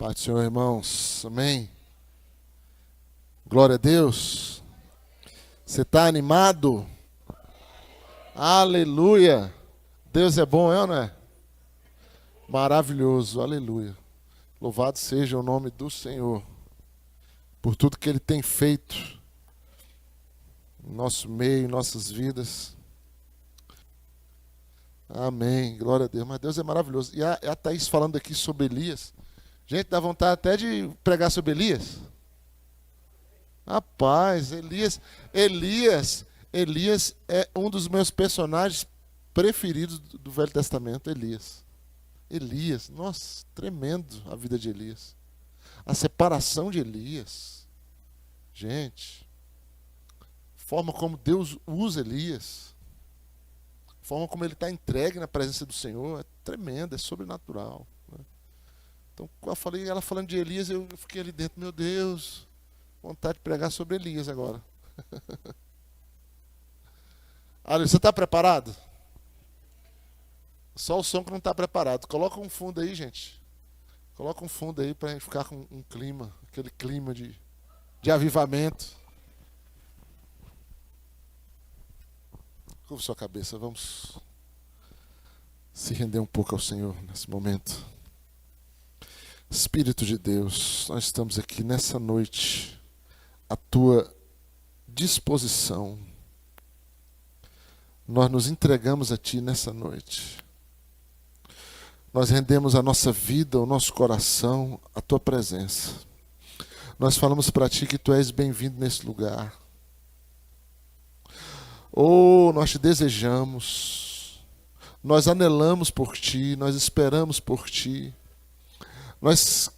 Pai do Senhor, irmãos. Amém. Glória a Deus. Você está animado? Aleluia. Deus é bom, é ou não é? Maravilhoso. Aleluia. Louvado seja o nome do Senhor por tudo que Ele tem feito em nosso meio, em nossas vidas. Amém. Glória a Deus. Mas Deus é maravilhoso. E a Thaís falando aqui sobre Elias. Gente, dá vontade até de pregar sobre Elias. Rapaz, Elias é um dos meus personagens preferidos do Velho Testamento, Elias, nossa, tremendo a vida de Elias. A separação de Elias. Gente, a forma como Deus usa Elias, a forma como ele está entregue na presença do Senhor, é tremenda, é sobrenatural. Então, ela falando de Elias, eu fiquei ali dentro, meu Deus, vontade de pregar sobre Elias agora. Olha, você está preparado? Só o som que não está preparado. Coloca um fundo aí, gente. Coloca um fundo aí para a gente ficar com um clima, aquele clima de avivamento. Curva sua cabeça, vamos se render um pouco ao Senhor nesse momento. Espírito de Deus, nós estamos aqui nessa noite, à tua disposição. Nós nos entregamos a Ti nessa noite. Nós rendemos a nossa vida, o nosso coração, à Tua presença. Nós falamos para Ti que Tu és bem-vindo nesse lugar. Oh, nós Te desejamos, nós anelamos por Ti, nós esperamos por Ti. Nós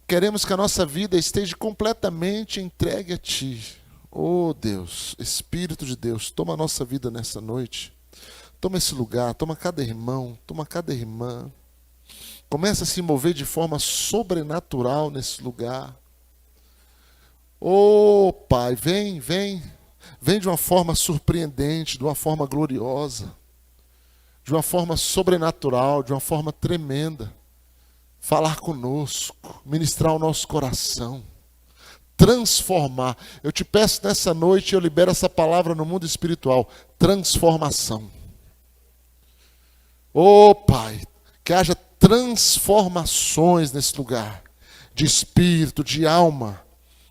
queremos que a nossa vida esteja completamente entregue a Ti. Oh Deus, Espírito de Deus, toma a nossa vida nessa noite. Toma esse lugar, toma cada irmão, toma cada irmã. Começa a se mover de forma sobrenatural nesse lugar. Oh Pai, vem de uma forma surpreendente, de uma forma gloriosa, de uma forma sobrenatural, de uma forma tremenda. Falar conosco, ministrar o nosso coração, transformar. Eu te peço nessa noite, eu libero essa palavra no mundo espiritual, transformação. Oh Pai, que haja transformações nesse lugar, de espírito, de alma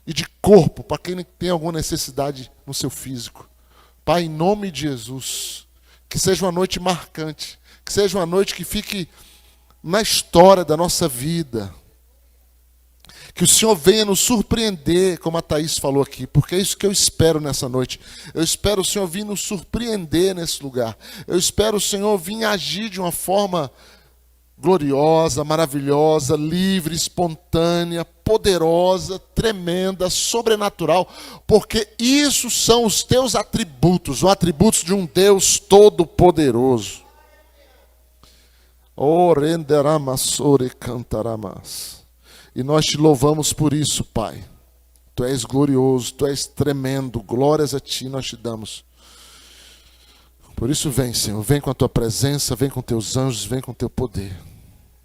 e de corpo, para quem tem alguma necessidade no seu físico. Pai, em nome de Jesus, que seja uma noite marcante, que seja uma noite que fique na história da nossa vida. Que o Senhor venha nos surpreender, como a Thaís falou aqui, porque é isso que eu espero nessa noite. Eu espero o Senhor vir nos surpreender nesse lugar. Eu espero o Senhor vir agir de uma forma gloriosa, maravilhosa, livre, espontânea, poderosa, tremenda, sobrenatural, porque isso são os teus atributos, os atributos de um Deus todo-poderoso. Orenderamasore cantaramas. E nós te louvamos por isso, Pai. Tu és glorioso, tu és tremendo. Glórias a ti nós te damos. Por isso vem, Senhor, vem com a tua presença, vem com teus anjos, vem com teu poder.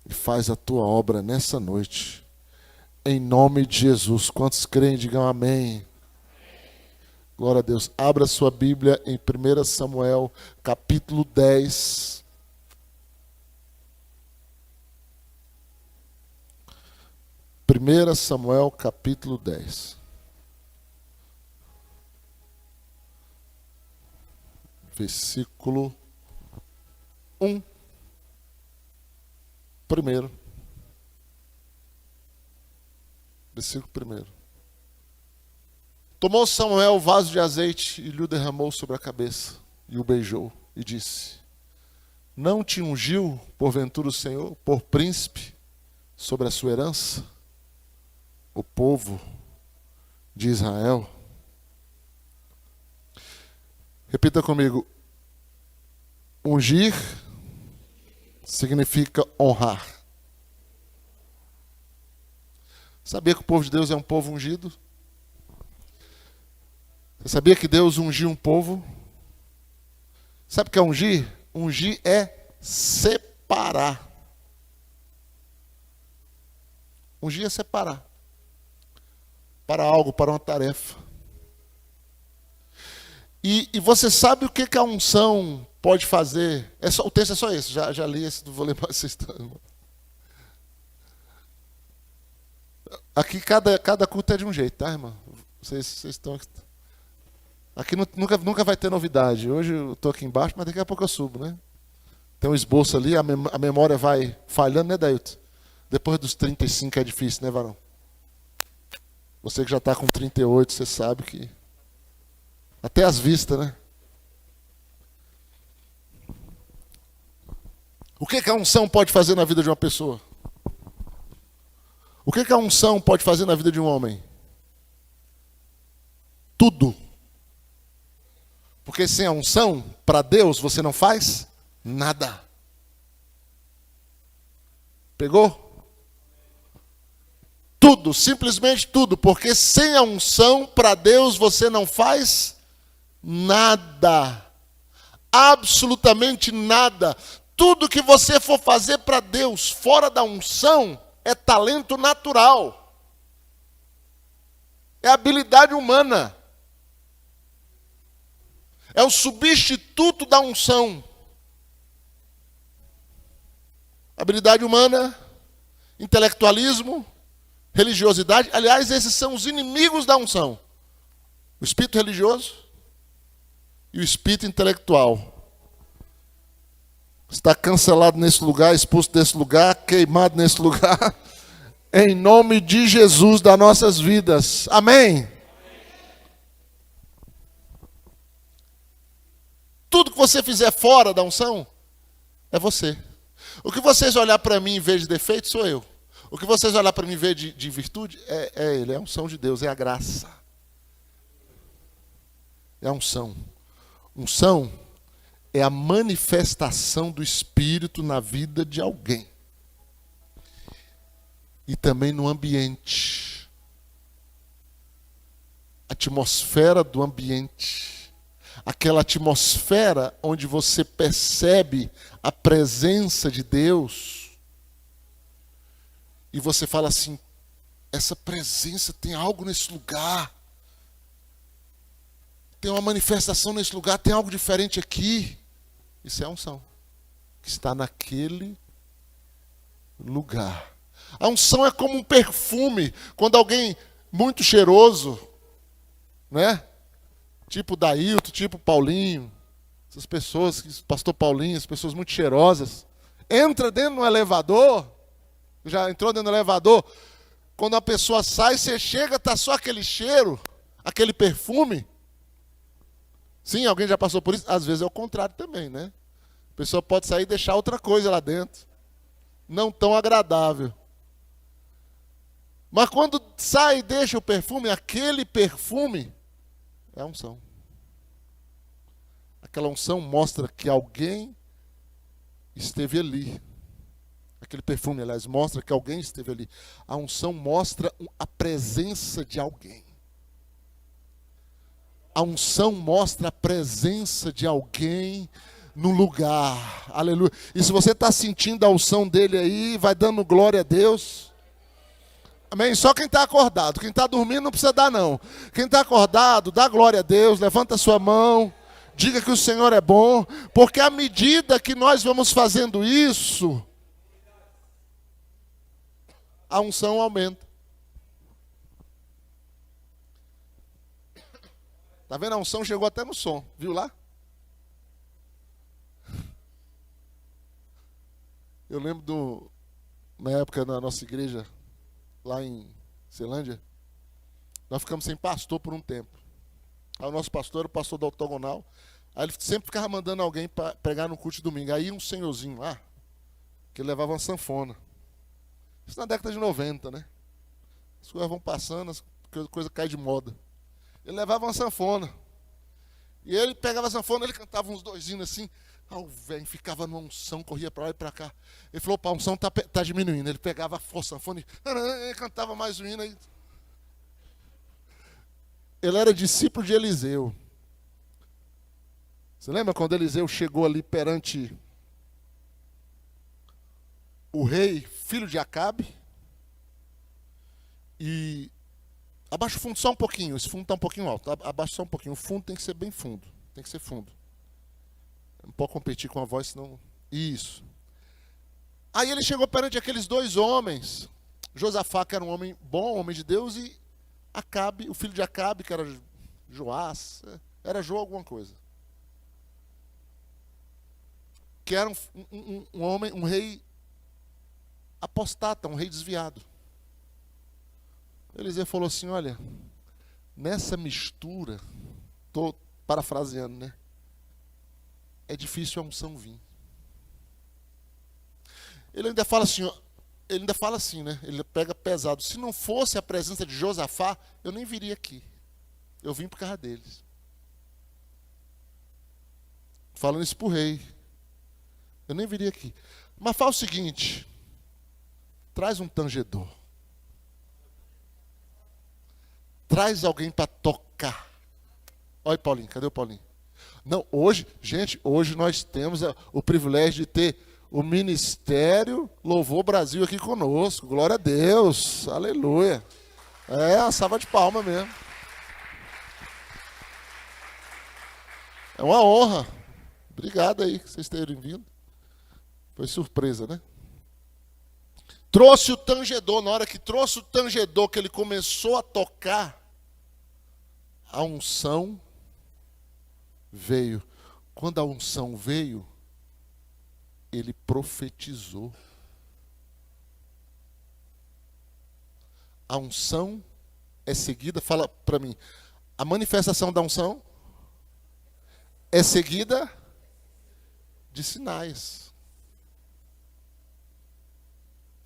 E faz a tua obra nessa noite. Em nome de Jesus. Quantos creem, digam amém. Glória a Deus. Abra sua Bíblia em 1 Samuel, capítulo 10. Primeira Samuel, capítulo 10. Versículo 1. Primeiro. Versículo 1. Tomou Samuel o vaso de azeite e lhe o derramou sobre a cabeça, e o beijou, e disse: Não te ungiu, porventura, o Senhor, por príncipe sobre a sua herança? O povo de Israel. Repita comigo. Ungir significa honrar. Sabia que o povo de Deus é um povo ungido? Você sabia que Deus ungiu um povo? Sabe o que é ungir? Ungir é separar. Ungir é separar. Para algo, para uma tarefa. E você sabe o que a unção pode fazer? O texto é só esse, já li esse, não vou ler mais vocês. Aqui cada culto é de um jeito, tá, irmão? Vocês estão... Aqui nunca vai ter novidade. Hoje eu estou aqui embaixo, mas daqui a pouco eu subo, né? Tem um esboço ali, a memória vai falhando, né, Dailton? Depois dos 35 é difícil, né, varão? Você que já está com 38, você sabe que... Até as vistas, né? O que a unção pode fazer na vida de uma pessoa? O que a unção pode fazer na vida de um homem? Tudo. Porque sem a unção, para Deus, você não faz nada. Pegou? Tudo, simplesmente tudo. Porque sem a unção, para Deus, você não faz nada. Absolutamente nada. Tudo que você for fazer para Deus fora da unção é talento natural. É habilidade humana. É o substituto da unção. Habilidade humana, intelectualismo, religiosidade. Aliás, esses são os inimigos da unção. O espírito religioso e o espírito intelectual. Está cancelado nesse lugar, expulso desse lugar, queimado nesse lugar. Em nome de Jesus das nossas vidas. Amém? Tudo que você fizer fora da unção, é você. O que vocês olhar para mim em vez de defeito, sou eu. O que vocês olhar para mim em vez de virtude, é ele, é a unção de Deus, é a graça. É a unção. Unção é a manifestação do Espírito na vida de alguém. E também no ambiente. A atmosfera do ambiente. Aquela atmosfera onde você percebe a presença de Deus. E você fala assim, essa presença tem algo nesse lugar. Tem uma manifestação nesse lugar, tem algo diferente aqui. Isso é a unção. Que está naquele lugar. A unção é como um perfume. Quando alguém muito cheiroso, né? Tipo Dailton, tipo Paulinho, essas pessoas, pastor Paulinho, as pessoas muito cheirosas, entra dentro do elevador, já entrou dentro do elevador, quando a pessoa sai, você chega, está só aquele cheiro, aquele perfume. Sim, alguém já passou por isso? Às vezes é o contrário também, né? A pessoa pode sair e deixar outra coisa lá dentro, não tão agradável. Mas quando sai e deixa o perfume, aquele perfume é a unção. Aquela unção mostra que alguém esteve ali. Aquele perfume, aliás, mostra que alguém esteve ali. A unção mostra a presença de alguém. A unção mostra a presença de alguém no lugar. Aleluia. E se você está sentindo a unção dele aí, vai dando glória a Deus. Amém? Só quem está acordado. Quem está dormindo não precisa dar, não. Quem está acordado, dá glória a Deus, levanta a sua mão, diga que o Senhor é bom, porque à medida que nós vamos fazendo isso, a unção aumenta. Está vendo? A unção chegou até no som. Viu lá? Eu lembro na época na nossa igreja, lá em Ceilândia, nós ficamos sem pastor por um tempo. Aí o nosso pastor era o pastor da Octogonal. Aí ele sempre ficava mandando alguém para pregar no culto de domingo. Aí um senhorzinho lá, que levava uma sanfona. Isso na década de 90, né? As coisas vão passando, as coisas caem de moda. Ele levava uma sanfona. E ele pegava a sanfona, ele cantava uns dois hinos assim. Ah, o velho ficava numa unção, corria para lá e para cá. Ele falou, pá, a unção tá diminuindo. Ele pegava a sanfona e cantava mais um hino. Aí. Ele era discípulo de Eliseu. Você lembra quando Eliseu chegou ali perante o rei, filho de Acabe? E abaixa o fundo só um pouquinho. Esse fundo está um pouquinho alto. Abaixa só um pouquinho. O fundo tem que ser bem fundo. Tem que ser fundo. Não pode competir com a voz, senão... Isso. Aí ele chegou perante aqueles dois homens. Josafá, que era um homem bom, homem de Deus, e Acabe, o filho de Acabe, que era Joás, era Jô alguma coisa. Que era um homem, um rei apostata, um rei desviado. Eliseu falou assim, olha, nessa mistura, estou parafraseando, né? É difícil a unção vir. Ele ainda fala assim, né? Ele pega pesado. Se não fosse a presença de Josafá, eu nem viria aqui. Eu vim por causa deles. Falando isso para o rei. Eu nem viria aqui. Mas fala o seguinte. Traz um tangedor. Traz alguém para tocar. Olha, Paulinho, cadê o Paulinho? Não, hoje nós temos o privilégio de ter o Ministério Louvor Brasil aqui conosco. Glória a Deus. Aleluia. É uma salva de palma mesmo. É uma honra. Obrigado aí que vocês terem vindo. Foi surpresa, né? Trouxe o tangedor. Na hora que trouxe o tangedor, que ele começou a tocar, a unção veio. Quando a unção veio, ele profetizou. A unção é seguida, fala para mim, a manifestação da unção é seguida de sinais.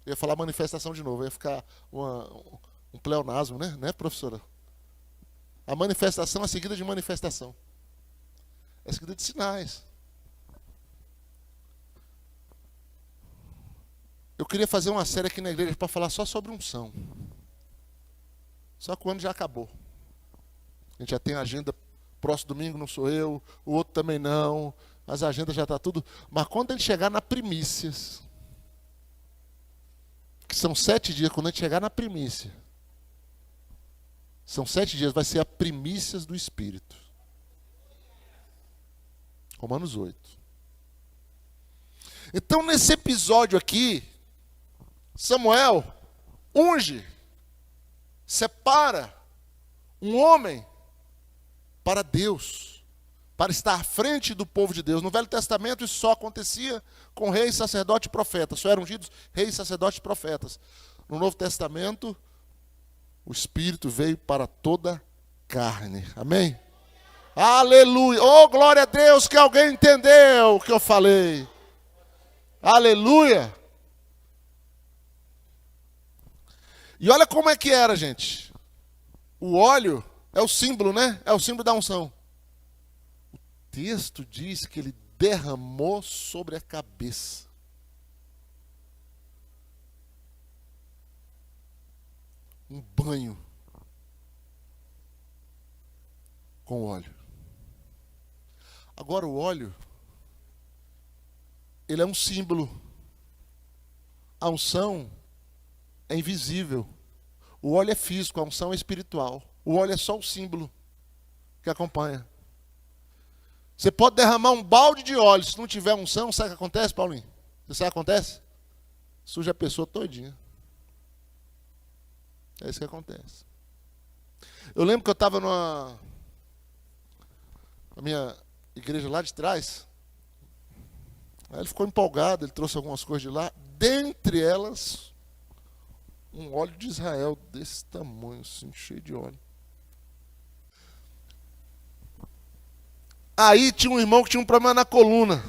Eu ia falar manifestação de novo, ia ficar um pleonasmo, né, professora? A manifestação é seguida de manifestação. É seguida de sinais. Eu queria fazer uma série aqui na igreja para falar só sobre unção. Só que o ano já acabou. A gente já tem agenda, próximo domingo não sou eu, o outro também não, mas a agenda já está tudo. Mas quando a gente chegar na primícias, que são 7 dias, quando a gente chegar na primícia, são 7 dias, vai ser a primícias do Espírito. Romanos 8. Então, nesse episódio aqui, Samuel unge, separa um homem para Deus, para estar à frente do povo de Deus. No Velho Testamento isso só acontecia com reis, sacerdotes e profetas. Só eram ungidos reis, sacerdotes e profetas. No Novo Testamento, o Espírito veio para toda carne. Amém? Aleluia! Oh, glória a Deus, que alguém entendeu o que eu falei. Aleluia! E olha como é que era, gente. O óleo é o símbolo, né? É o símbolo da unção. O texto diz que ele derramou sobre a cabeça. Um banho com óleo. Agora o óleo, ele é um símbolo. A unção é invisível. O óleo é físico, a unção é espiritual. O óleo é só o símbolo que acompanha. Você pode derramar um balde de óleo, se não tiver unção, sabe o que acontece, Paulinho? Você sabe o que acontece? Suja a pessoa todinha. É isso que acontece. Eu lembro que eu estava na minha igreja lá de trás. Aí ele ficou empolgado, ele trouxe algumas coisas de lá. Dentre elas, um óleo de Israel desse tamanho, assim, cheio de óleo. Aí tinha um irmão que tinha um problema na coluna.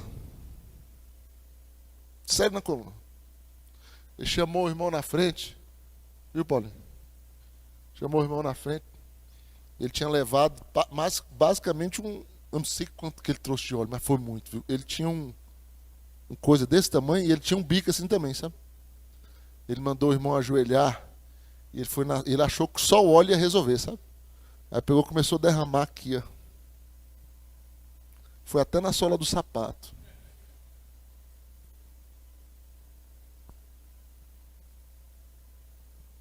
Sério, na coluna. Ele chamou o irmão na frente. Viu, Paulinho? Chamou o irmão na frente. Ele tinha levado, basicamente, eu não sei quanto que ele trouxe de óleo, mas foi muito, viu? Ele tinha um coisa desse tamanho e ele tinha um bico assim também, sabe? Ele mandou o irmão ajoelhar e ele achou que só o óleo ia resolver, sabe? Aí pegou e começou a derramar aqui, ó. Foi até na sola do sapato.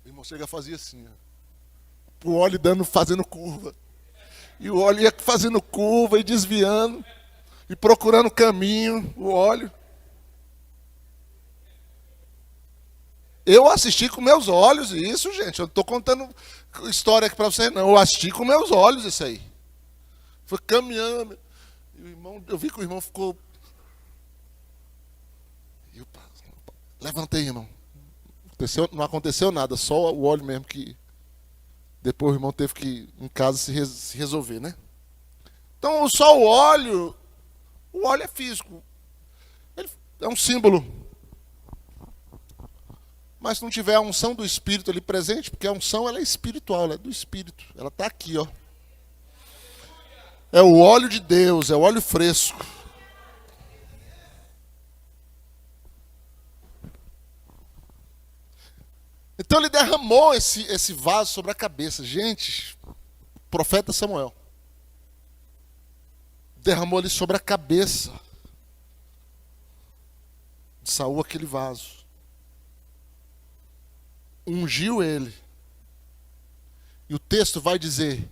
Irmão, chega fazia assim, ó. O óleo fazendo curva. E o óleo ia fazendo curva e desviando. E procurando caminho, o óleo. Eu assisti com meus olhos isso, gente. Eu não estou contando história aqui para vocês, não. Eu assisti com meus olhos isso aí. Foi caminhando. E o irmão, eu vi que o irmão ficou... Levantei, irmão. Não aconteceu nada, só o óleo mesmo que... Depois o irmão teve que ir em casa se resolver, né? Então, só o óleo é físico. Ele é um símbolo. Mas se não tiver a unção do Espírito ali presente, porque a unção ela é espiritual, ela é do Espírito. Ela está aqui, ó. É o óleo de Deus, é o óleo fresco. Então ele derramou esse vaso sobre a cabeça. Gente, profeta Samuel. Derramou ali sobre a cabeça de Saul aquele vaso. Ungiu ele. E o texto vai dizer,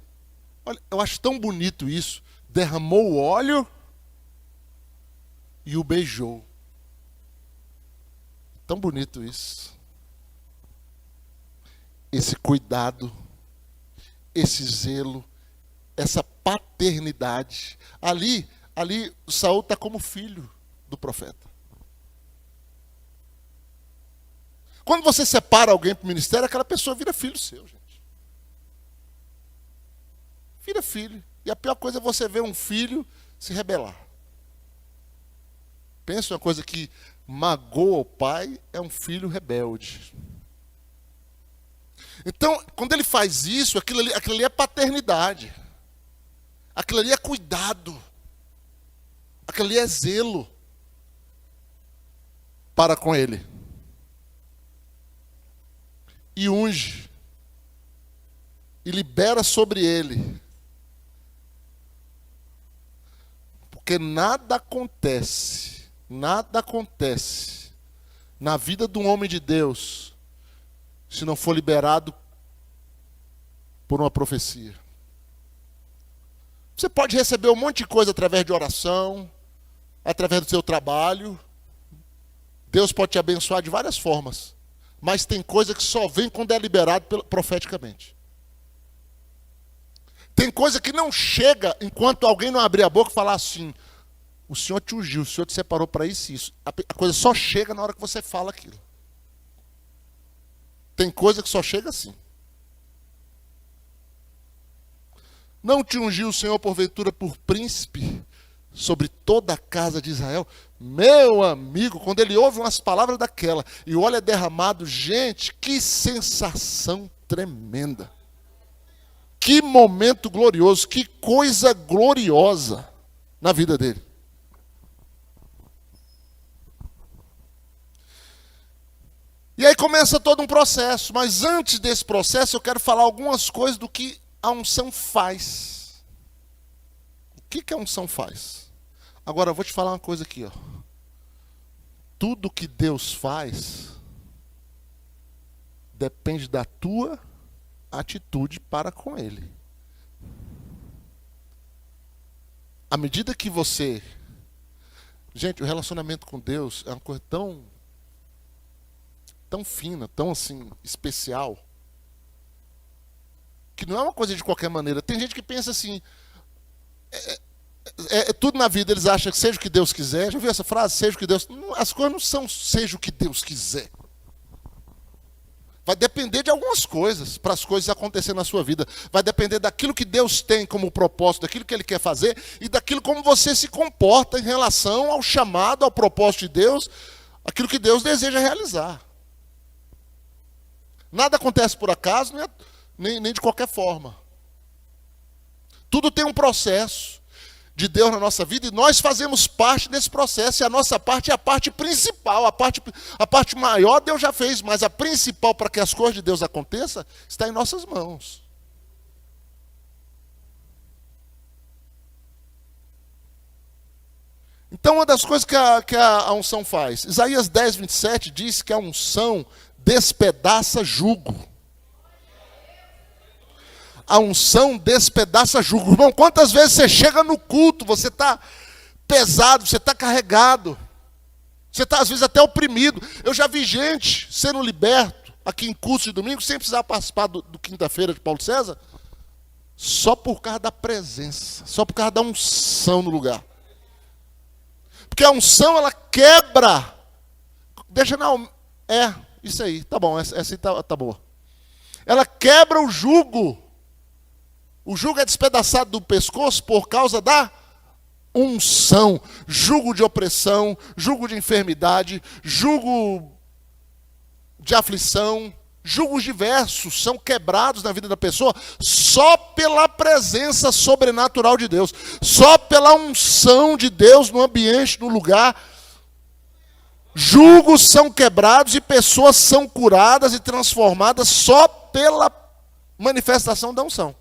olha, eu acho tão bonito isso. Derramou o óleo e o beijou. Tão bonito isso. Esse cuidado, esse zelo, essa paternidade. Ali Saul está como filho do profeta. Quando você separa alguém para o ministério, aquela pessoa vira filho seu, gente. Vira filho. E a pior coisa é você ver um filho se rebelar. Pensa uma coisa que magoa o pai, é um filho rebelde. Então, quando ele faz isso, aquilo ali é paternidade. Aquilo ali é cuidado. Aquilo ali é zelo para com ele. E unge. E libera sobre ele. Porque nada acontece na vida de um homem de Deus se não for liberado por uma profecia. Você pode receber um monte de coisa através de oração, através do seu trabalho. Deus pode te abençoar de várias formas. Mas tem coisa que só vem quando é liberado profeticamente. Tem coisa que não chega enquanto alguém não abrir a boca e falar assim, o Senhor te ungiu, o Senhor te separou para isso e isso. A coisa só chega na hora que você fala aquilo. Tem coisa que só chega assim. Não te ungiu o Senhor porventura por príncipe sobre toda a casa de Israel? Meu amigo, quando ele ouve umas palavras daquela e o óleo é derramado, gente, que sensação tremenda. Que momento glorioso, que coisa gloriosa na vida dele. E aí começa todo um processo, mas antes desse processo eu quero falar algumas coisas do que a unção faz. O que a unção faz? Agora eu vou te falar uma coisa aqui, ó. Tudo que Deus faz depende da tua atitude para com Ele. À medida que você... Gente, o relacionamento com Deus é uma coisa tão fina, tão assim, especial, que não é uma coisa de qualquer maneira. Tem gente que pensa assim, tudo na vida eles acham que seja o que Deus quiser. Já viu essa frase? Seja o que Deus... As coisas não são seja o que Deus quiser. Vai depender de algumas coisas, para as coisas acontecerem na sua vida. Vai depender daquilo que Deus tem como propósito, daquilo que Ele quer fazer, e daquilo como você se comporta em relação ao chamado, ao propósito de Deus, aquilo que Deus deseja realizar. Nada acontece por acaso, nem de qualquer forma. Tudo tem um processo de Deus na nossa vida e nós fazemos parte desse processo. E a nossa parte é a parte principal, a parte maior Deus já fez, mas a principal para que as coisas de Deus aconteçam está em nossas mãos. Então uma das coisas que a unção faz, Isaías 10, 27 diz que a unção despedaça jugo. A unção despedaça jugo. Irmão, quantas vezes você chega no culto, você está pesado, você está carregado, você está às vezes até oprimido. Eu já vi gente sendo liberto aqui em culto de domingo, sem precisar participar do quinta-feira de Paulo César, só por causa da presença, só por causa da unção no lugar. Porque a unção, ela quebra. Deixa não. Isso aí, tá bom, essa aí tá boa. Ela quebra o jugo. O jugo é despedaçado do pescoço por causa da unção. Jugo de opressão, jugo de enfermidade, jugo de aflição, jugos diversos são quebrados na vida da pessoa só pela presença sobrenatural de Deus, só pela unção de Deus no ambiente, no lugar. Jugos são quebrados e pessoas são curadas e transformadas só pela manifestação da unção.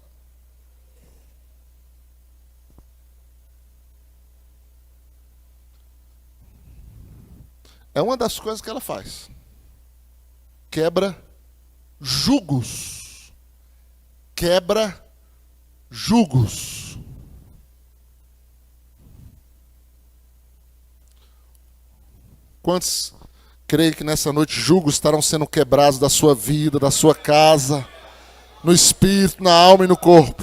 É uma das coisas que ela faz. Quebra jugos. Quebra jugos. Quantos creem que nessa noite jugos estarão sendo quebrados da sua vida, da sua casa, no espírito, na alma e no corpo?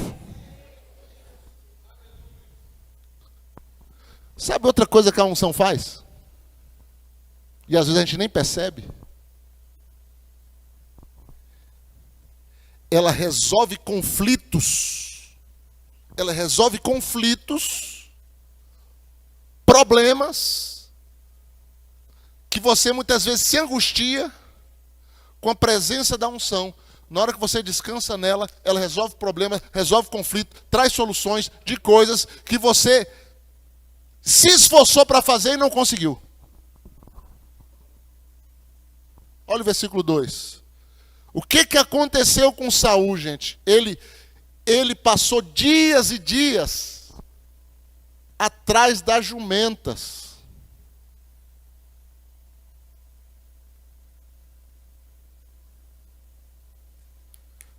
Sabe outra coisa que a unção faz? E às vezes a gente nem percebe. Ela resolve conflitos. Ela resolve conflitos, problemas, que você muitas vezes se angustia com a presença da unção. Na hora que você descansa nela, ela resolve problemas, resolve conflito, traz soluções de coisas que você se esforçou para fazer e não conseguiu. Olha o versículo 2. O que aconteceu com Saul, gente? Ele passou dias e dias atrás das jumentas.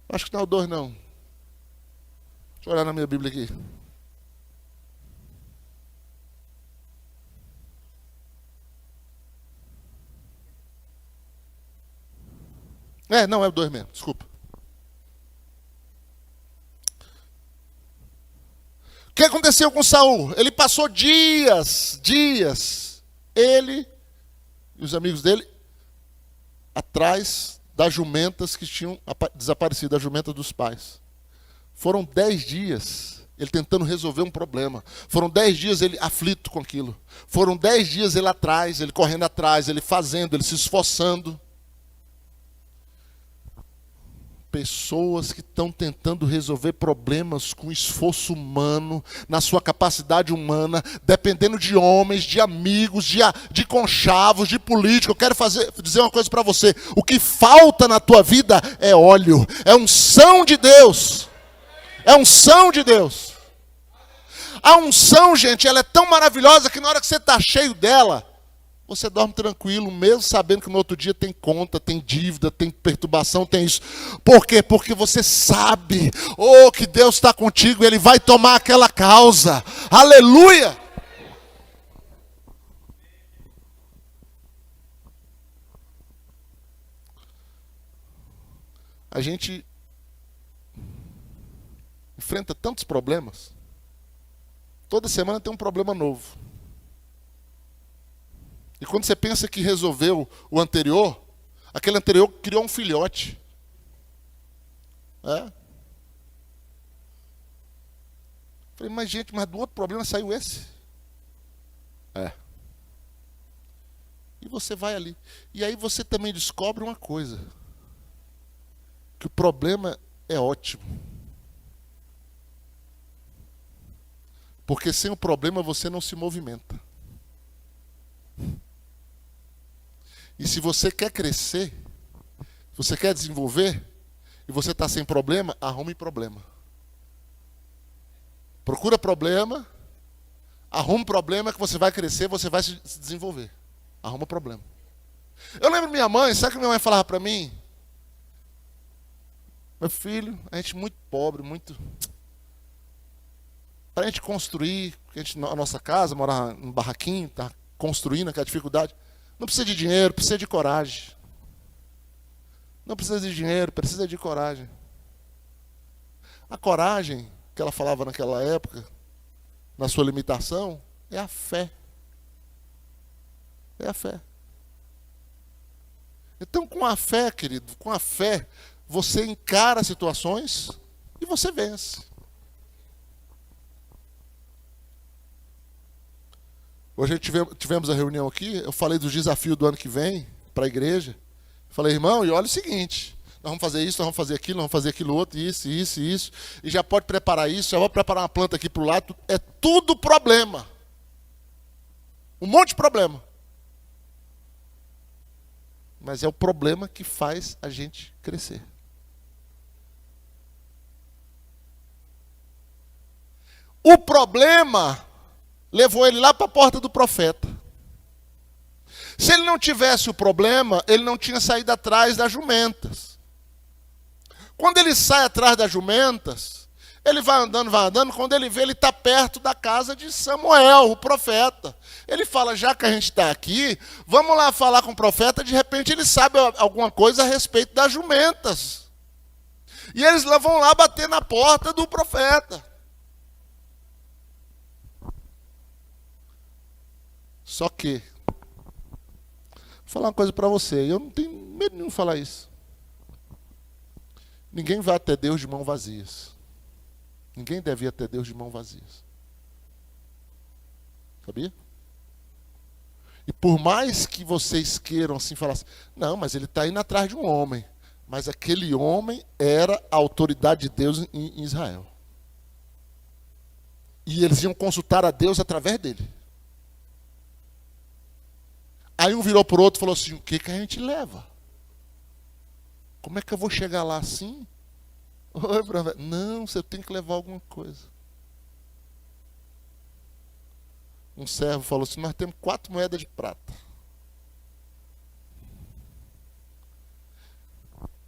Acho que não é o 2, não. Deixa eu olhar na minha Bíblia aqui. Não, é o 2 mesmo, desculpa. O que aconteceu com Saul? Ele passou dias, ele e os amigos dele, atrás das jumentas que tinham desaparecido, das jumentas dos pais. Foram 10 dias ele tentando resolver um problema. Foram 10 dias ele aflito com aquilo. Foram 10 dias ele atrás, ele correndo atrás, ele fazendo, ele se esforçando. Pessoas que estão tentando resolver problemas com esforço humano, na sua capacidade humana, dependendo de homens, de amigos, de conchavos, de políticos. Eu quero dizer uma coisa para você. O que falta na tua vida é óleo, é unção de Deus. É unção de Deus. A unção, gente, ela é tão maravilhosa que na hora que você está cheio dela, você dorme tranquilo, mesmo sabendo que no outro dia tem conta, tem dívida, tem perturbação, tem isso. Por quê? Porque você sabe, que Deus está contigo e Ele vai tomar aquela causa. Aleluia! A gente enfrenta tantos problemas. Toda semana tem um problema novo. E quando você pensa que resolveu o anterior, aquele anterior criou um filhote. Falei, mas gente, do outro problema saiu esse? E você vai ali. E aí você também descobre uma coisa. Que o problema é ótimo. Porque sem o problema você não se movimenta. E se você quer crescer, você quer desenvolver, e você está sem problema, arrume problema. Procura problema, arrume problema que você vai crescer, você vai se desenvolver. Arruma problema. Eu lembro minha mãe, sabe o que minha mãe falava para mim? Meu filho, a gente muito pobre, muito... Para a gente construir, a nossa casa, morar num barraquinho, tá construindo aquela dificuldade. Não precisa de dinheiro, precisa de coragem. Não precisa de dinheiro, precisa de coragem. A coragem que ela falava naquela época, na sua limitação, é a fé. É a fé. Então, com a fé, querido, com a fé, você encara situações e você vence. Hoje tivemos a reunião aqui, eu falei dos desafios do ano que vem para a igreja. Falei, irmão, e olha o seguinte, nós vamos fazer isso, nós vamos fazer aquilo, nós vamos fazer aquilo outro, isso, e já pode preparar isso, já vou preparar uma planta aqui para o lado, é tudo problema. Um monte de problema. Mas é o problema que faz a gente crescer. O problema levou ele lá para a porta do profeta. Se ele não tivesse o problema, ele não tinha saído atrás das jumentas. Quando ele sai atrás das jumentas, ele vai andando, quando ele vê, ele está perto da casa de Samuel, o profeta. Ele fala, já que a gente está aqui, vamos lá falar com o profeta, de repente ele sabe alguma coisa a respeito das jumentas. E eles vão lá bater na porta do profeta. Só que, vou falar uma coisa para você, eu não tenho medo nenhum de falar isso. Ninguém vai até Deus de mãos vazias. Ninguém deve ir até Deus de mãos vazias. Sabia? E por mais que vocês queiram assim falar assim, não, mas ele está indo atrás de um homem. Mas aquele homem era a autoridade de Deus em Israel. E eles iam consultar a Deus através dele. Aí um virou para o outro e falou assim, o que a gente leva? Como é que eu vou chegar lá assim? Oi, profeta. Não, você tem que levar alguma coisa. Um servo falou assim, nós temos 4 moedas de prata.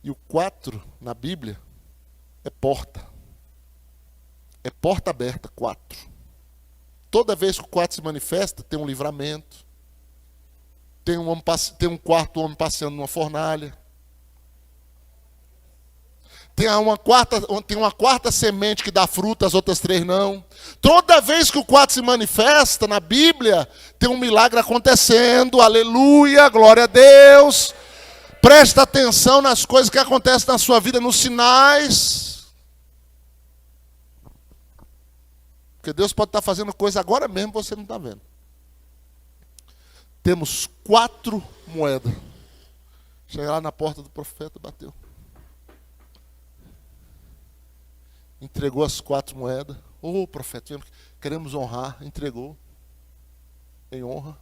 E o 4, na Bíblia, é porta. É porta aberta, 4. Toda vez que o 4 se manifesta, tem um livramento. Tem um quarto homem passeando numa fornalha. Tem uma quarta semente que dá fruta, as outras 3 não. Toda vez que o 4 se manifesta na Bíblia, tem um milagre acontecendo. Aleluia, glória a Deus. Presta atenção nas coisas que acontecem na sua vida, nos sinais. Porque Deus pode estar fazendo coisa agora mesmo, você não está vendo. Temos 4 moedas. Chega lá na porta do profeta, bateu. Entregou as 4 moedas. Ô, profeta, queremos honrar. Entregou. Em honra.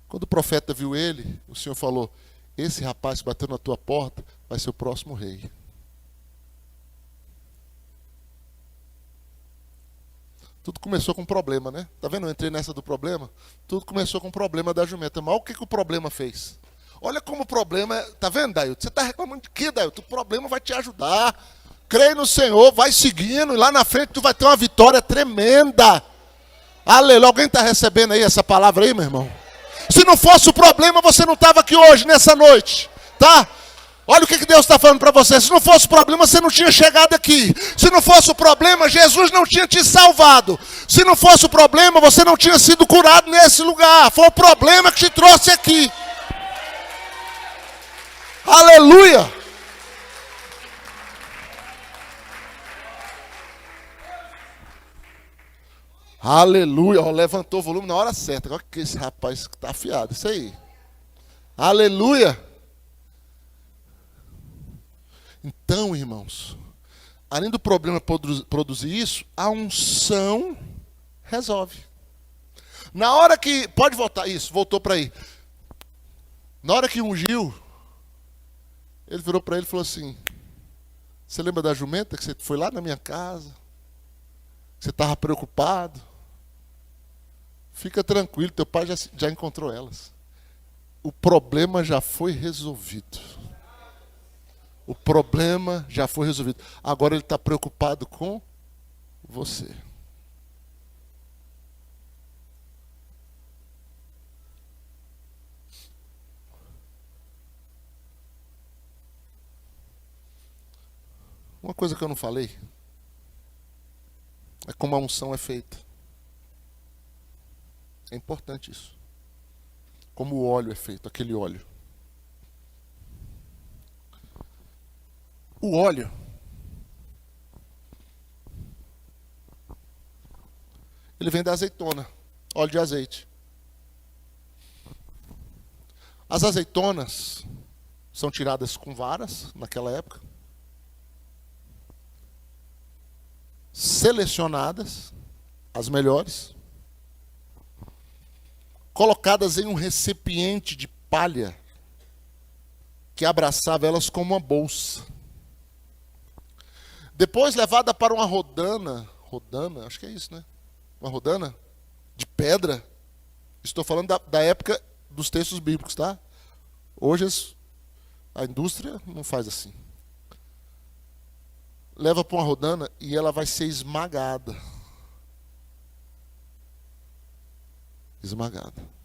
Quando o profeta viu ele, o Senhor falou, esse rapaz que bateu na tua porta vai ser o próximo rei. Tudo começou com um problema, né? Tá vendo? Eu entrei nessa do problema. Tudo começou com o problema da jumenta. Mas olha o que o problema fez. Olha como o problema... Tá vendo, Dailton? Você está reclamando de quê, Dailton? O problema vai te ajudar. Creia no Senhor, vai seguindo. E lá na frente tu vai ter uma vitória tremenda. Aleluia. Alguém está recebendo aí essa palavra aí, meu irmão? Se não fosse o problema, você não estava aqui hoje, nessa noite. Tá? Olha o que Deus está falando para você. Se não fosse o problema, você não tinha chegado aqui. Se não fosse o problema, Jesus não tinha te salvado. Se não fosse o problema, você não tinha sido curado nesse lugar. Foi o problema que te trouxe aqui. Aleluia! Aleluia! Oh, levantou o volume na hora certa. Olha que esse rapaz está afiado. Isso aí. Aleluia! Então, irmãos, além do problema produzir isso, a unção resolve. Na hora que... Pode voltar, isso, voltou para aí. Na hora que ungiu, ele virou para ele e falou assim, você lembra da jumenta que você foi lá na minha casa? Você estava preocupado? Fica tranquilo, teu pai já encontrou elas. O problema já foi resolvido. O problema já foi resolvido. Agora ele está preocupado com você. Uma coisa que eu não falei é como a unção é feita. É importante isso. Como o óleo é feito, aquele óleo. O óleo, ele vem da azeitona, óleo de azeite. As azeitonas são tiradas com varas, naquela época, selecionadas, as melhores, colocadas em um recipiente de palha que abraçava elas como uma bolsa. Depois levada para uma rodana, acho que é isso, né? Uma rodana de pedra. Estou falando da época dos textos bíblicos, tá? Hoje a indústria não faz assim. Leva para uma rodana e ela vai ser esmagada. Esmagada.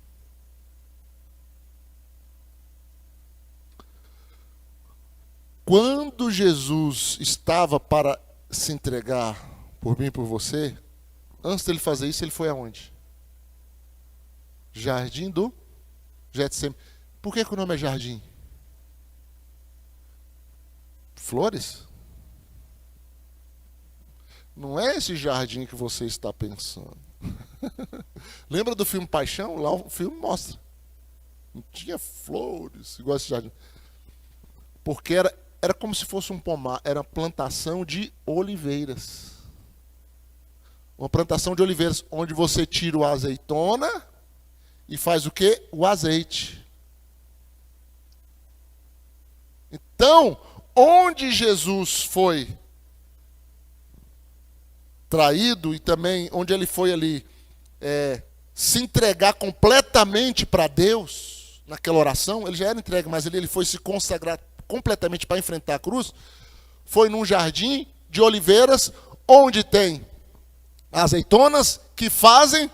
Quando Jesus estava para se entregar por mim e por você, antes dele fazer isso, ele foi aonde? Jardim do Getsemane. Por que o nome é jardim? Flores? Não é esse jardim que você está pensando. Lembra do filme Paixão? Lá o filme mostra. Não tinha flores igual esse jardim. Porque era como se fosse um pomar, era uma plantação de oliveiras. Uma plantação de oliveiras, onde você tira a azeitona e faz o quê? O azeite. Então, onde Jesus foi traído e também onde ele foi ali se entregar completamente para Deus, naquela oração, ele já era entregue, mas ele foi se consagrar completamente para enfrentar a cruz, foi num jardim de oliveiras, onde tem azeitonas que fazem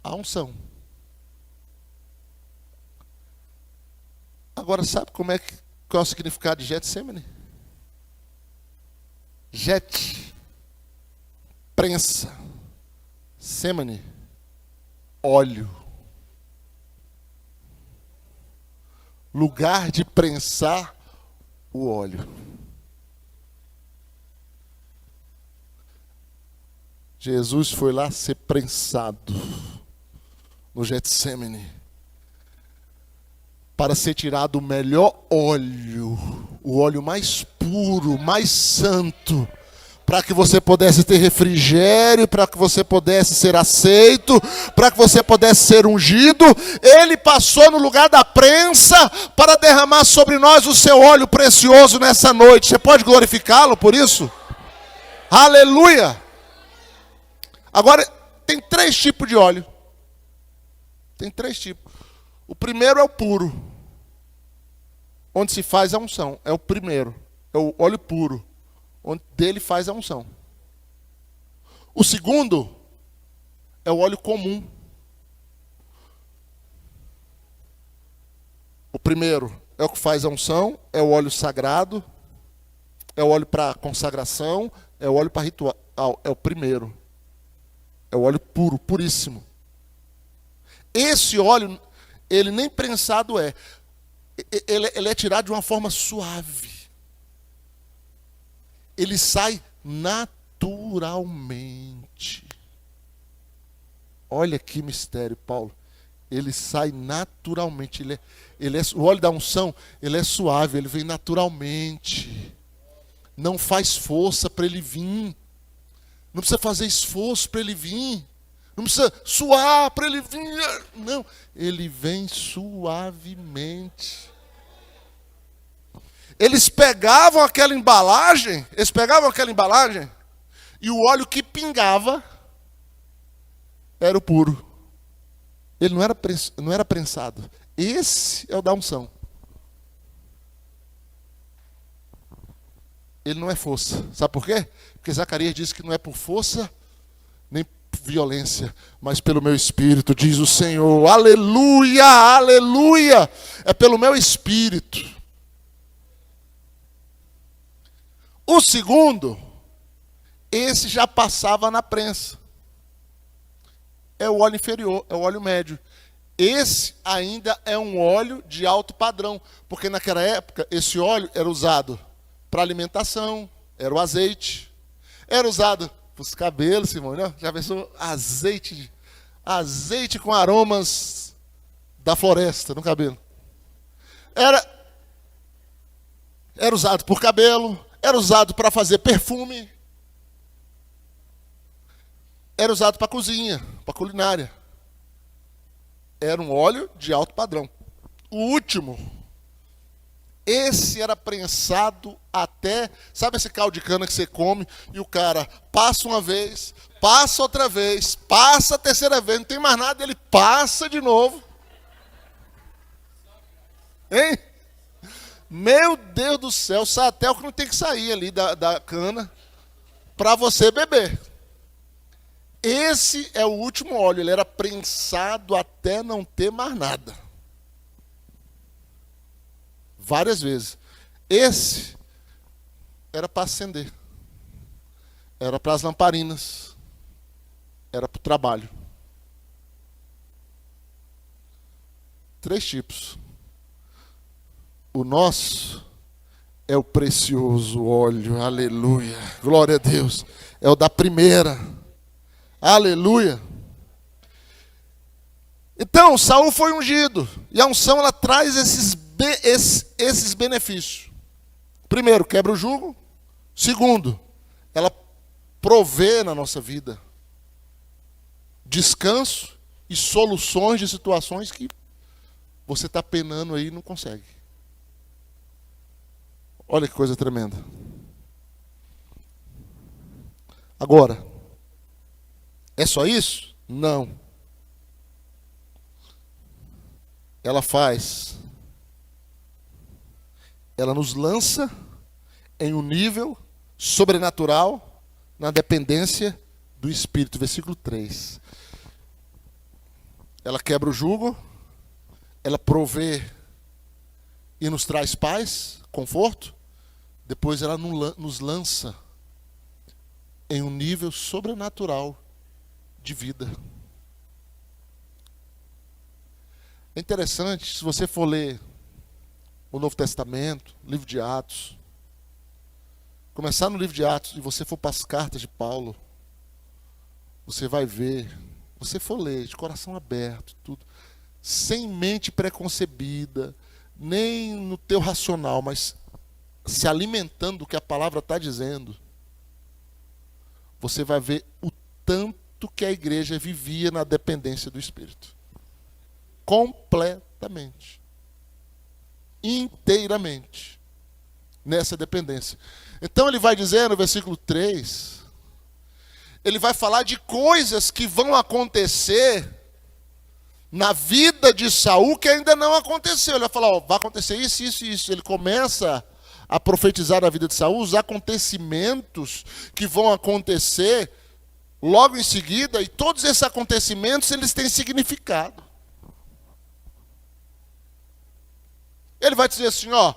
a unção. Agora, sabe qual é o significado de Getsemane? Jet, prensa, semane, óleo. Lugar de prensar o óleo. Jesus foi lá ser prensado no Getsemane para ser tirado o melhor óleo, o óleo mais puro, mais santo, para que você pudesse ter refrigério, para que você pudesse ser aceito, para que você pudesse ser ungido. Ele passou no lugar da prensa para derramar sobre nós o seu óleo precioso nessa noite. Você pode glorificá-lo por isso? Aleluia! Agora, tem 3 tipos de óleo. Tem 3 tipos. O primeiro é o puro, onde se faz a unção. É o primeiro, é o óleo puro, onde dele faz a unção. O segundo é o óleo comum. O primeiro é o que faz a unção, é o óleo sagrado, é o óleo para consagração, é o óleo para ritual, é o primeiro. É o óleo puro, puríssimo. Esse óleo, ele nem prensado é. Ele é tirado de uma forma suave. Ele sai naturalmente. Olha que mistério, Paulo. Ele sai naturalmente. O óleo da unção, ele é suave, ele vem naturalmente. Não faz força para ele vir. Não precisa fazer esforço para ele vir. Não precisa suar para ele vir. Não, ele vem suavemente. Eles pegavam aquela embalagem, e o óleo que pingava era o puro. Ele não era prensado, Esse é o da unção. Ele não é força. Sabe por quê? Porque Zacarias disse que não é por força nem por violência, mas pelo meu espírito, diz o Senhor. Aleluia, aleluia. É pelo meu espírito. O segundo, esse já passava na prensa. É o óleo inferior, é o óleo médio. Esse ainda é um óleo de alto padrão, porque naquela época esse óleo era usado para alimentação, era o azeite. Era usado para os cabelos, Simone, né? Já pensou? Azeite com aromas da floresta no cabelo. Era usado por cabelo, era usado para fazer perfume, era usado para cozinha, para culinária. Era um óleo de alto padrão. O último, esse era prensado até, sabe esse caldo de cana que você come e o cara passa uma vez, passa outra vez, passa a terceira vez, não tem mais nada, ele passa de novo. Hein? Meu Deus do céu, sai até o que não tem que sair ali da cana para você beber. Esse é o último óleo, ele era prensado até não ter mais nada. Várias vezes. Esse era para acender. Era para as lamparinas. Era para o trabalho. 3 tipos. O nosso é o precioso óleo, aleluia, glória a Deus. É o da primeira, aleluia. Então, Saul foi ungido, e a unção ela traz esses benefícios. Primeiro, quebra o jugo. Segundo, ela provê na nossa vida descanso e soluções de situações que você está penando aí e não consegue. Olha que coisa tremenda. Agora, é só isso? Não. Ela nos lança em um nível sobrenatural na dependência do Espírito. Versículo 3. Ela quebra o jugo, ela provê e nos traz paz, conforto. Depois ela nos lança em um nível sobrenatural de vida. É interessante, se você for ler o Novo Testamento, livro de Atos, começar no livro de Atos e você for para as cartas de Paulo, você vai ver, você for ler de coração aberto, tudo, sem mente preconcebida, nem no teu racional, mas se alimentando do que a palavra está dizendo, você vai ver o tanto que a igreja vivia na dependência do Espírito. Completamente. Inteiramente. Nessa dependência. Então ele vai dizer no versículo 3, ele vai falar de coisas que vão acontecer na vida de Saul que ainda não aconteceu. Ele vai falar, ó, vai acontecer isso, isso e isso. Ele começa a profetizar a vida de Saul, os acontecimentos que vão acontecer logo em seguida, e todos esses acontecimentos, eles têm significado. Ele vai dizer assim, ó,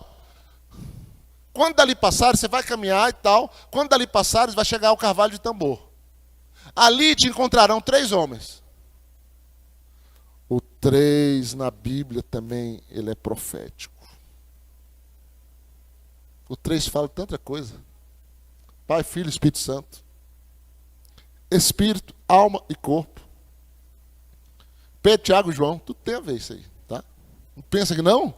quando dali passares, você vai caminhar e tal, quando dali passares, vai chegar ao carvalho de tambor. Ali te encontrarão 3 homens. O 3 na Bíblia também, ele é profético. O 3 fala tanta coisa. Pai, Filho e Espírito Santo. Espírito, alma e corpo. Pedro, Tiago e João. Tudo tem a ver isso aí, tá? Não pensa que não?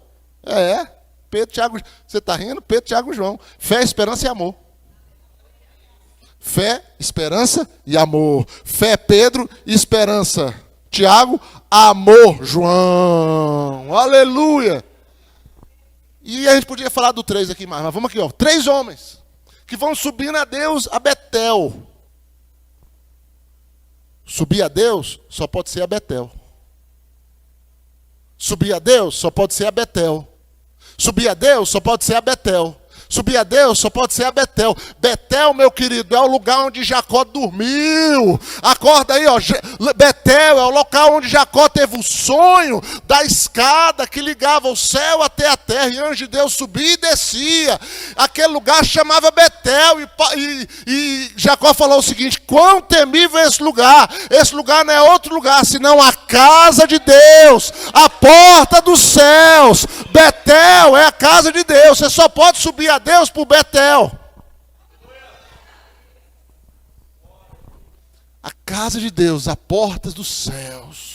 Pedro, Tiago, você está rindo? Pedro, Tiago e João. Fé, esperança e amor. Fé, esperança e amor. Fé, Pedro, esperança. Tiago, amor, João. Aleluia. E a gente podia falar do 3 aqui mais, mas vamos aqui, ó. 3 homens que vão subindo a Deus a Betel. Subir a Deus só pode ser a Betel. Subir a Deus só pode ser a Betel. Subir a Deus só pode ser a Betel. Subir a Deus só pode ser a Betel. Betel, meu querido, é o lugar onde Jacó dormiu. Acorda aí, ó. Betel é o local onde Jacó teve o sonho da escada que ligava o céu até a terra. E anjo de Deus subia e descia. Aquele lugar chamava Betel. E Jacó falou o seguinte: quão temível é esse lugar. Esse lugar não é outro lugar, senão a casa de Deus. A porta dos céus. Betel é a casa de Deus. Você só pode subir a Deus por Betel. A casa de Deus, a porta dos céus.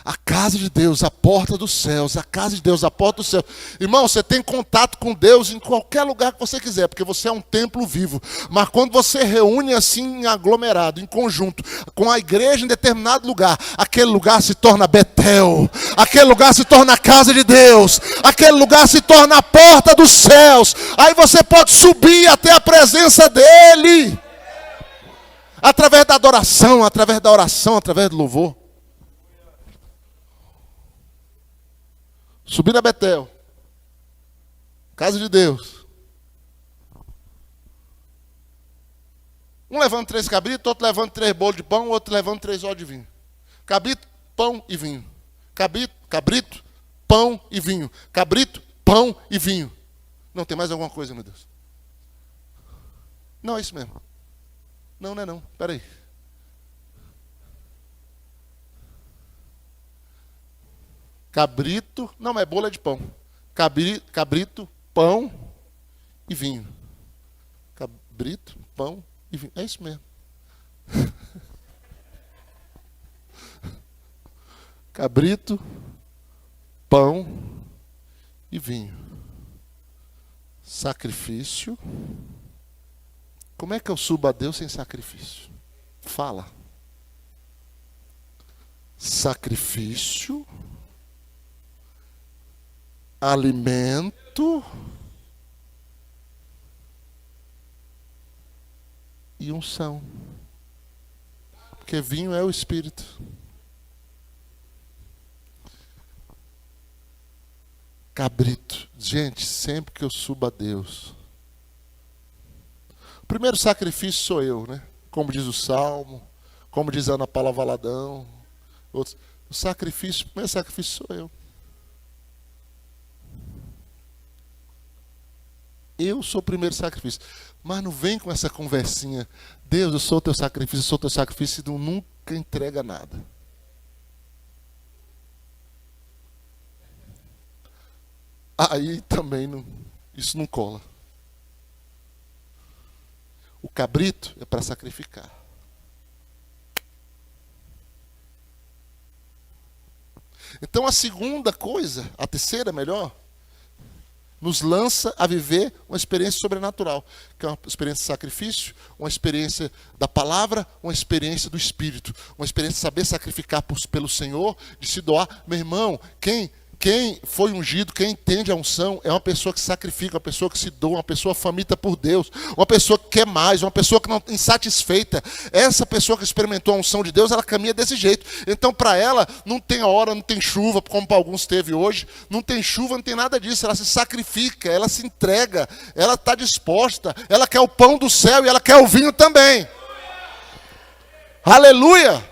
A casa de Deus, a porta dos céus. A casa de Deus, a porta dos céus. Irmão, você tem contato com Deus em qualquer lugar que você quiser, porque você é um templo vivo. Mas quando você reúne assim em aglomerado, em conjunto, com a igreja em determinado lugar, aquele lugar se torna Betel. Aquele lugar se torna a casa de Deus. Aquele lugar se torna a porta dos céus. Aí você pode subir até a presença dEle. Através da adoração, através da oração, através do louvor. Subir a Betel. Casa de Deus. Um levando 3 cabritos, outro levando 3 bolos de pão, outro levando 3 odres de vinho. Cabrito, pão e vinho. Cabrito, pão e vinho. Cabrito, pão e vinho. Não, tem mais alguma coisa, meu Deus? Não, é isso mesmo. Não, não é não. Espera aí. Cabrito, não, mas bolo é de pão. Cabrito, pão e vinho. Cabrito, pão e vinho. É isso mesmo. Cabrito, pão e vinho. Sacrifício. Como é que eu subo a Deus sem sacrifício? Fala. Sacrifício. Alimento e unção. Porque vinho é o Espírito. Cabrito. Gente, sempre que eu subo a Deus, o primeiro sacrifício sou eu, né? Como diz o Salmo, como diz a Ana Paula Valadão. Outros. O primeiro sacrifício sou eu. Eu sou o primeiro sacrifício. Mas não vem com essa conversinha. Deus, eu sou o teu sacrifício, eu sou o teu sacrifício. E tu nunca entrega nada. Aí também isso não cola. O cabrito é para sacrificar. Então a segunda coisa, a terceira melhor, nos lança a viver uma experiência sobrenatural, que é uma experiência de sacrifício, uma experiência da palavra, uma experiência do Espírito, uma experiência de saber sacrificar pelo Senhor, de se doar. Meu irmão, quem foi ungido, quem entende a unção, é uma pessoa que sacrifica, uma pessoa que se doa, uma pessoa faminta por Deus, uma pessoa que quer mais, uma pessoa que não está insatisfeita. Essa pessoa que experimentou a unção de Deus, ela caminha desse jeito. Então, para ela, não tem hora, não tem chuva, como para alguns teve hoje, não tem chuva, não tem nada disso. Ela se sacrifica, ela se entrega, ela está disposta, ela quer o pão do céu e ela quer o vinho também. Aleluia!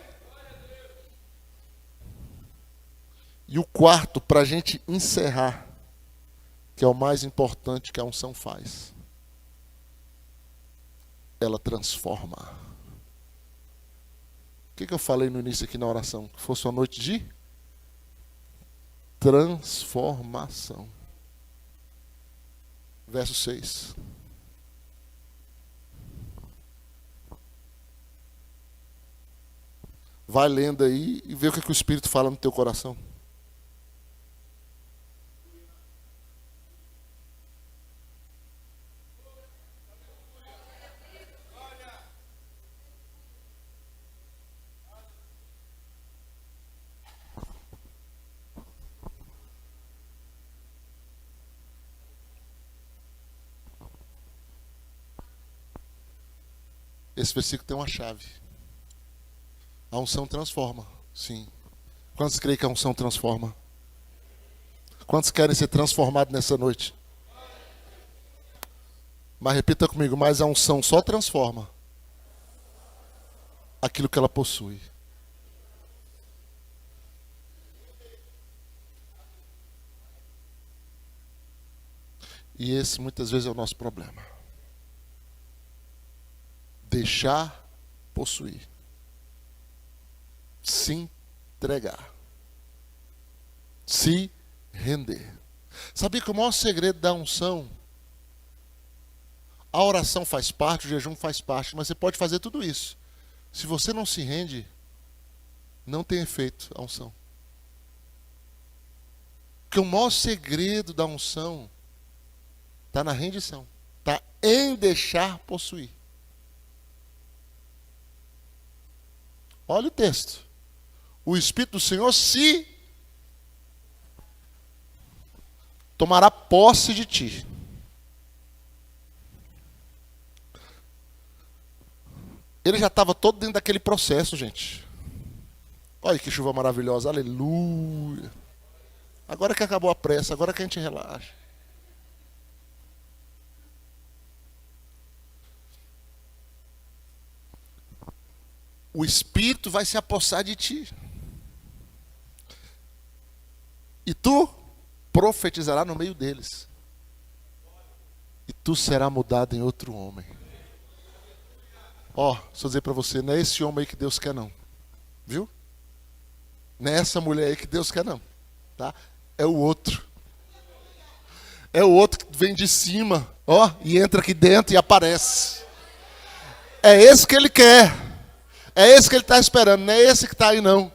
E o quarto, para a gente encerrar, que é o mais importante que a unção faz. Ela transforma. O que eu falei no início aqui na oração? Que fosse uma noite de transformação. Verso 6. Vai lendo aí e vê o que o Espírito fala no teu coração. Esse versículo tem uma chave. A unção transforma, sim. Quantos creem que a unção transforma? Quantos querem ser transformados nessa noite? Mas repita comigo, mas a unção só transforma aquilo que ela possui. E esse muitas vezes é o nosso problema. Deixar possuir. Se entregar. Se render. Sabia que o maior segredo da unção, a oração faz parte, o jejum faz parte, mas você pode fazer tudo isso. Se você não se rende, não tem efeito a unção. Porque o maior segredo da unção está na rendição. Está em deixar possuir. Olha o texto. O Espírito do Senhor se tomará posse de ti. Ele já estava todo dentro daquele processo, gente. Olha que chuva maravilhosa, aleluia. Agora que acabou a pressa, agora que a gente relaxa. O Espírito vai se apossar de ti. E tu profetizarás no meio deles. E tu serás mudado em outro homem. Ó, só dizer para você, não é esse homem aí que Deus quer não. Viu? Não é essa mulher aí que Deus quer não. Tá? É o outro. É o outro que vem de cima, ó, e entra aqui dentro e aparece. É esse que ele quer. É esse que ele está esperando, não é esse que está aí não.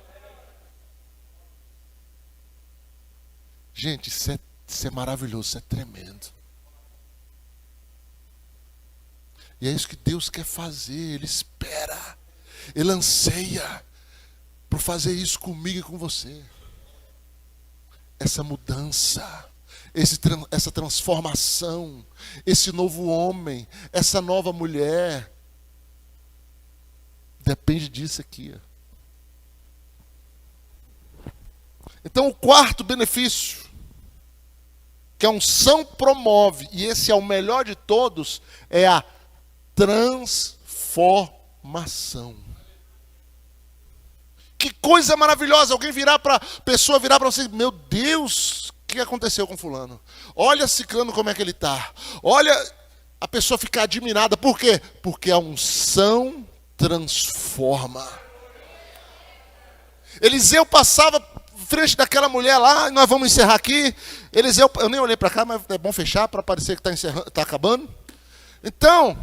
Gente, isso é maravilhoso, isso é tremendo. E é isso que Deus quer fazer, Ele espera, Ele anseia por fazer isso comigo e com você. Essa mudança, essa transformação, esse novo homem, essa nova mulher, depende disso aqui. Então o quarto benefício que a unção promove, e esse é o melhor de todos, é a transformação. Que coisa maravilhosa, alguém virar para pessoa, virar para você, meu Deus, o que aconteceu com fulano? Olha Ciclano como é que ele está. Olha, a pessoa fica admirada, por quê? Porque a unção transforma. Eliseu passava frente daquela mulher lá, nós vamos encerrar aqui. Eliseu, eu nem olhei para cá, mas é bom fechar para parecer que está acabando. Então,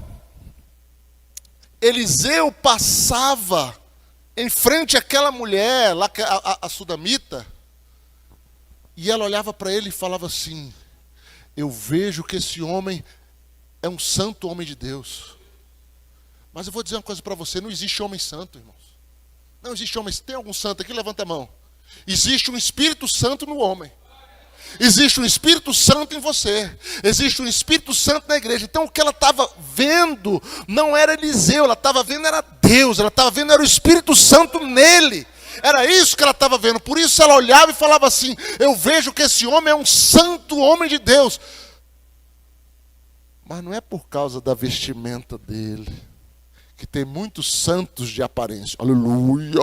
Eliseu passava em frente àquela mulher, lá, a Sudamita, e ela olhava para ele e falava assim, eu vejo que esse homem é um santo homem de Deus. Mas eu vou dizer uma coisa para você, não existe homem santo, irmãos. Não existe homem, se tem algum santo aqui, levanta a mão. Existe um Espírito Santo no homem. Existe um Espírito Santo em você. Existe um Espírito Santo na igreja. Então o que ela estava vendo não era Eliseu, ela estava vendo era Deus, ela estava vendo era o Espírito Santo nele. Era isso que ela estava vendo. Por isso ela olhava e falava assim, eu vejo que esse homem é um santo homem de Deus. Mas não é por causa da vestimenta dele, que tem muitos santos de aparência. Aleluia!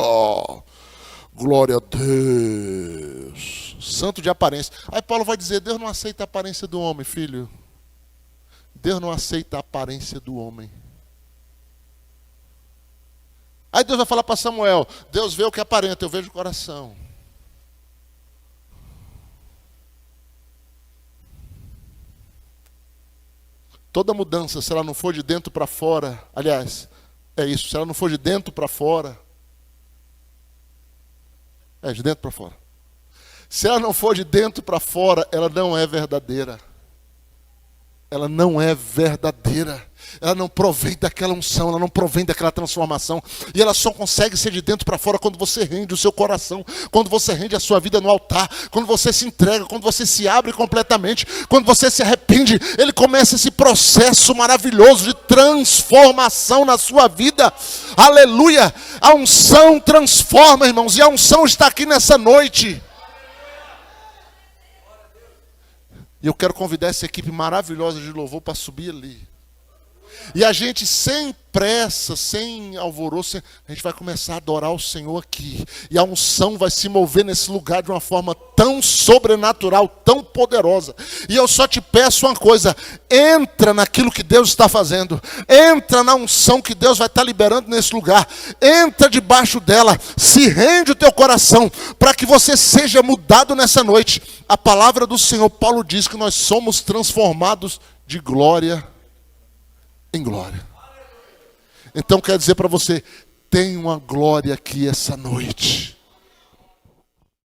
Glória a Deus. Santo de aparência. Aí Paulo vai dizer, Deus não aceita a aparência do homem, filho. Deus não aceita a aparência do homem. Aí Deus vai falar para Samuel, Deus vê o que aparenta, eu vejo o coração. Toda mudança, se ela não for de dentro para fora, aliás, é isso, se ela não for de dentro para fora, é de dentro para fora. Se ela não for de dentro para fora, ela não é verdadeira. Ela não é verdadeira. Ela não provém daquela unção, ela não provém daquela transformação. E ela só consegue ser de dentro para fora quando você rende o seu coração, quando você rende a sua vida no altar, quando você se entrega, quando você se abre completamente, quando você se arrepende. Ele começa esse processo maravilhoso de transformação na sua vida. Aleluia! A unção transforma, irmãos, e a unção está aqui nessa noite. E eu quero convidar essa equipe maravilhosa de louvor para subir ali. E a gente, sem pressa, sem alvoroço, a gente vai começar a adorar o Senhor aqui. E a unção vai se mover nesse lugar de uma forma tão sobrenatural, tão poderosa. E eu só te peço uma coisa: entra naquilo que Deus está fazendo. Entra na unção que Deus vai estar liberando nesse lugar. Entra debaixo dela. Se rende o teu coração para que você seja mudado nessa noite. A palavra do Senhor, Paulo diz que nós somos transformados de glória em glória. Então quer dizer para você, tem uma glória aqui essa noite.